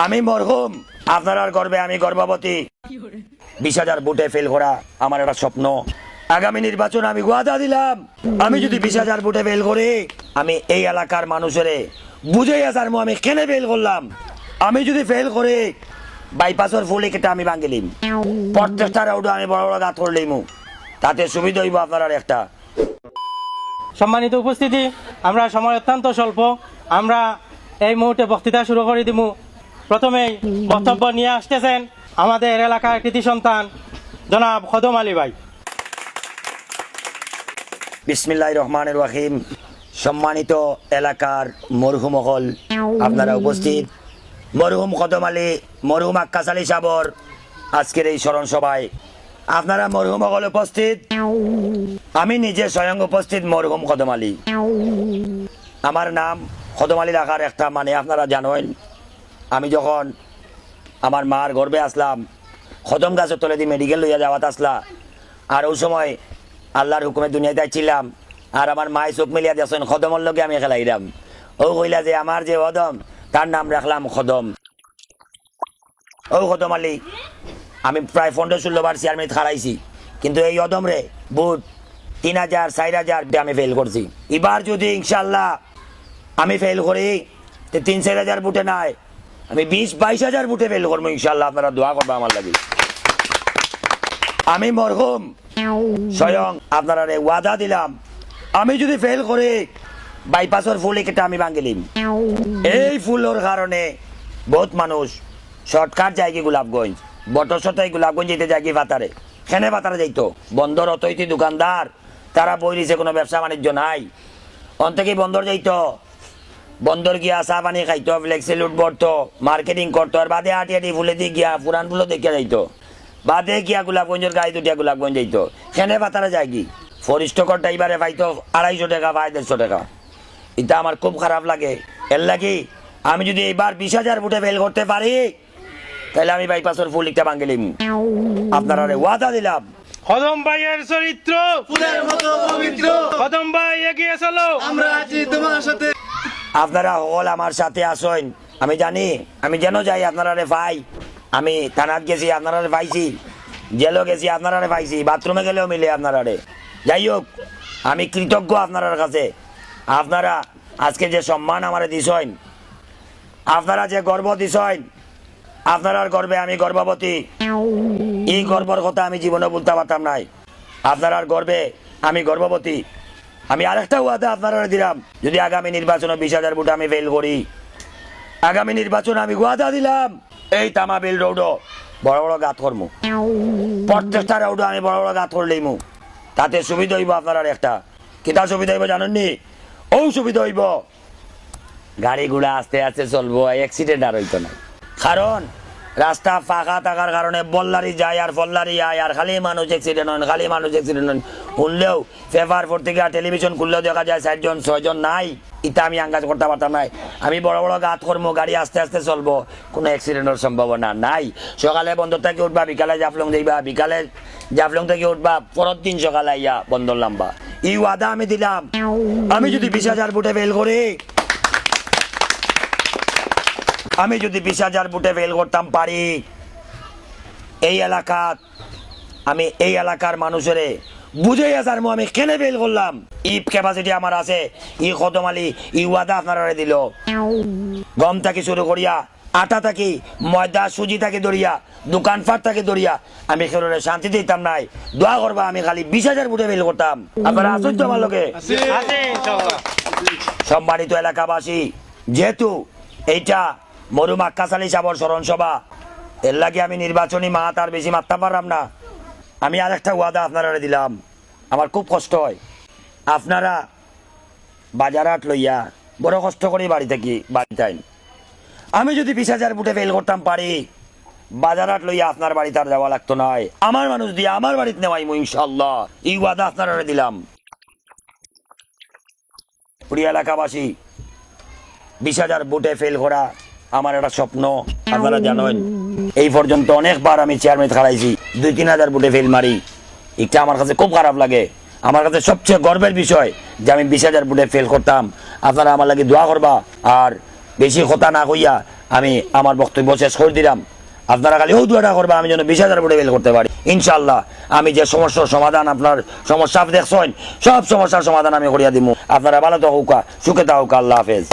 আমি মরহুম, আপনার গর্বে আমি গর্ভবতী। 20,000 ভোটে ফেল করা আমার একটা স্বপ্ন। আগামী নির্বাচন আমি ওয়াদা দিলাম, আমি যদি 20,000 ভোটে ফেল করি, আমি এই এলাকার মানুষের বুঝাইয়া জানবো আমি কেন ফেল করলাম। আমি যদি ফেল করি, বাইপাসের ফুলে কেটে আমি ভাঙিলিম, প্রত্যেকটা রোডে আমি বড় বড় গাত করলিম, তাতে সুবিধা হইব আপনার একটা। সম্মানিত উপস্থিতি, আমরা সময় অত্যন্ত স্বল্প, আমরা এই মুহূর্তে বক্তৃতা শুরু করে দিব। প্রথমেই বক্তব্য নিয়ে আসতেছেন আমাদের এলাকার কৃতি সন্তান জনাব খদম আলী ভাই। বিসমিল্লাহির রহমানির রহিম। সম্মানিত এলাকার মরহুমহল, আপনারা উপস্থিত। মরহুম খদম আলী, মরহুম আক্কাস আলী সাবর আজকের এই স্মরণ সভায় আপনারা মরহুমহল উপস্থিত। আমি নিজে স্বয়ং উপস্থিত মরহুম খদম আলী। আমার নাম খদম আলী রাখার একটা মানে আপনারা জানেন, আমি যখন আমার মার গর্বে আসলাম, খদম গাছের তলে দিয়ে মেডিকেল লইয়া যাওয়াত আসলা, আর ওই সময় আল্লাহর হুকুমে দুনিয়াতে ছিলাম, আর আমার মায় চোখ মিলিয়া দিয়েছেন খদমর লগে আমি খেলাইলাম। ও কইলা যে আমার যে অদম, তার নাম রাখলাম খদম। ও খদম আলী, আমি প্রায় 15-16 বার চেয়ারম্যান খারাইছি, কিন্তু এই অদম রে বুট 3,000 4,000 আমি ফেল করছি। এবার যদি ইনশাল্লাহ আমি ফেল করি, 3-4 বুটে নাই, আমি 20-22 বুটে ফেল করবো ইনশাল্লাহ। আপনারা দোয়া করবো আমার লাগে। আমি মরহুম, স্বয়ং আপনারা ওয়াদা দিলাম, আমি যদি ফেল করি, বাইপাসের ফুল কেটে আমি ভাঙিলিম। এই ফুলের কারণে বহুত মানুষ শর্টকাট যায় কি গোলাপগঞ্জ, বটসতাই গোলাপগঞ্জ যেতে যায় কি ভাতারে, খেনে ভাতারে যাইতো। বন্দর অতৈতি দোকানদার তারা বই দিছে, কোনো ব্যবসা বাণিজ্য নাই, অন্তকে বন্দর যাইতো, বন্দর গিয়া চা পানি খাইতো, ফ্লেক্সি লুট পড়তো, মার্কেটিং করতো, আর বাদে আটি আটি ফুলে দিয়ে গিয়া পুরান ফুলো দেখিয়া যাইতো, বাদে গিয়া গোলাপগঞ্জের গাড়ি দুটিয়া গোলাপগঞ্জ যাইতো। খেনে ভাতারে যায় কি ফরিস্টকর ড্রাইভারে পাইতো 250 টাকা বা 150 টাকা। এটা আমার খুব খারাপ লাগে। এর লাগি আমি যদি এবার 20,000 ভোটে ফেল করতে পারি, তাহলে আমি বাইপাসের ফুল লিখতে ভাঙিলিম। আপনারা ওয়াদা দিলাম। খদম ভাইয়ের চরিত্র ফুলের মতো পবিত্র, খদম ভাই এগিয়ে চলো, আমরা আছি তোমার সাথে। আপনারা হল আমার সাথে আসেন। আমি জানি, আমি যেন যাই আপনারা ভাই। আমি থানাত গেছি, আপনারা পাইছি, জেলও গেছি, আপনারা পাইছি, বাথরুমে গেলেও মিলে আপনারা। যাই হোক, আমি কৃতজ্ঞ আপনার কাছে। আপনারা আজকে যে সম্মান আমার দিছেন, আপনারা যে গর্ব দিছেন, আপনার গর্বে আমি গর্ভবতী। এই গর্বর কথা আমি জীবনে বলতে পারতাম নাই। আপনার গর্বে আমি গর্ভবতী। আমি আরেকটা ওয়াদা আপনারা দিলাম, যদি আগামী নির্বাচনে 20,000 ভোট আমি ফেল করি, আগামী নির্বাচনে আমি ওয়াদা দিলাম এই তামাবিল রোডও বড় বড় গাত করবো, প্রত্যেকটা রোডে আমি বড় বড় গাত করলিম, তাতে সুবিধা হইব আপনার একটা। কিতা সুবিধা হইব জানেননি? ও সুবিধা হইব, গাড়ি ঘোড়া আস্তে আস্তে চলবো, অ্যাক্সিডেন্ট আর হইতো না। কারণ রাস্তা ফাঁকা থাকার কারণে বল্লারি যায় আর ফল্লারি আয়, আর খালি মানুষ অ্যাক্সিডেন্ট হন, খালি মানুষ অ্যাক্সিডেন্ট হন। শুনলেও পেপার পড়তে গিয়ে টেলিভিশন খুললেও দেখা যায় 4 জন 6 জন নাই। এটা আমি আঙ্গাজ করতে পারতাম নাই। আমি বড় বড় গাত করবো, গাড়ি আস্তে আস্তে চলবো, কোনো অ্যাক্সিডেন্টের সম্ভাবনা নাই। সকালে বন্দর থেকে উঠবা, বিকালে জাফলং যাইবা, বিকালে জাফলং থেকে উঠবা, পরের দিন সকালে আইয়া বন্দর নামবা। এই ওয়াদা আমি দিলাম। আমি যদি 20,000 ভোটে ফেল করি, আমি যদি 20,000 ভোটে ফেল করতাম পারি, এই এলাকাত আমি এই এলাকার মানুষের বুঝাইয়া জানবো আমি কেন ফেল করলাম। ই ক্যাপাসিটি আমার আছে। ই খদম আলী ই ওয়াদা আপনারা দিল। গম থেকে শুরু করিয়া, আটা থাকি, ময়দা সুজি থেকে ধরিয়া, দোকানপাট থেকে ধরিয়া আমি খেলোরে শান্তি দিতাম নাই। দোয়া করবা আমি খালি 20,000 ভোটে ফেল করতাম। আপনারা আসুন তো আমার লোকে। সম্মানিত এলাকাবাসী, যেহেতু এইটা মরহুম আক্কাস আলী সাবর স্মরণ সভা, এর লাগে আমি নির্বাচনী মাত আর বেশি মারতে পারলাম না। আমি আরেকটা ওয়াদা আপনারা দিলাম, আমার খুব কষ্ট হয়। আপনারা বাজারহাট লইয়া বড় কষ্ট করে বাড়ি থাকি, বাড়িতে আমি যদি 20,000 ভোটে ফেল করতাম পারি, বাজারহাট লইয়া আপনার বাড়িতে আর যাওয়া লাগতো নয়, আমার মানুষ দিয়ে আমার বাড়িতে নেওয়াই ইনশাল্লাহ। এই ওয়াদা আপনারা দিলাম। প্রিয় এলাকাবাসী, 20,000 ভোটে ফেল করা আমার একটা স্বপ্ন। আপনারা জানেন এই পর্যন্ত অনেকবার আমি চেয়ারম্যান খারাইছি, 2-3 ভোটে ফেল মারি। এটা আমার কাছে খুব খারাপ লাগে। আমার কাছে সবচেয়ে গর্বের বিষয় যে আমি 20,000 ভোটে ফেল করতাম। আপনারা আমার লাগে দোয়া করবা, আর বেশি কথা না কইয়া আমি আমার বক্তব্য শেষ করে দিলাম। আপনারা খালি দুয়াটা করবা আমি যেন 20,000 ভোটে ফেল করতে পারি ইনশাল্লাহ। আমি যে সমস্যার সমাধান আপনার সমস্যা দেখছেন সব সমস্যার সমাধান আমি করিয়া দিব। আপনারা ভালো থাকুকা, সুখে থাকুকা, আল্লাহ হাফেজ।